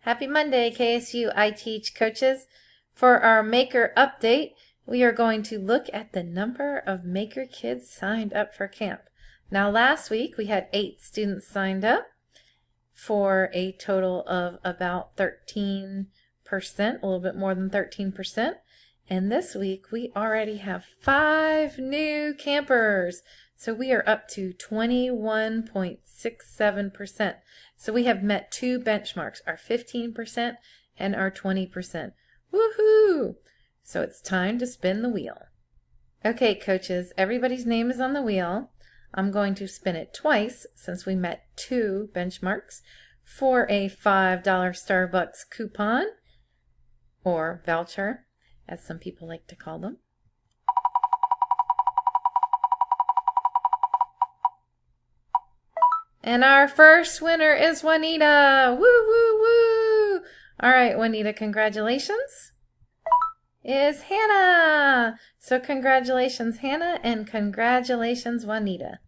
Happy Monday, KSU I Teach coaches. For our Maker update, we are going to look at the number of Maker kids signed up for camp. Now last week we had 8 students signed up for a total of about 13%, a little bit more than 13%. And this week we already have 5 new campers. So we are up to 21.67%. So we have met 2 benchmarks, our 15% and our 20%. Woohoo! So it's time to spin the wheel. Okay, coaches, everybody's name is on the wheel. I'm going to spin it twice since we met 2 benchmarks for a $5 Starbucks coupon or voucher, as some people like to call them. And our first winner is Juanita. Woo, woo, woo. All right, Juanita, congratulations. Is Hannah. So congratulations, Hannah, and congratulations, Juanita.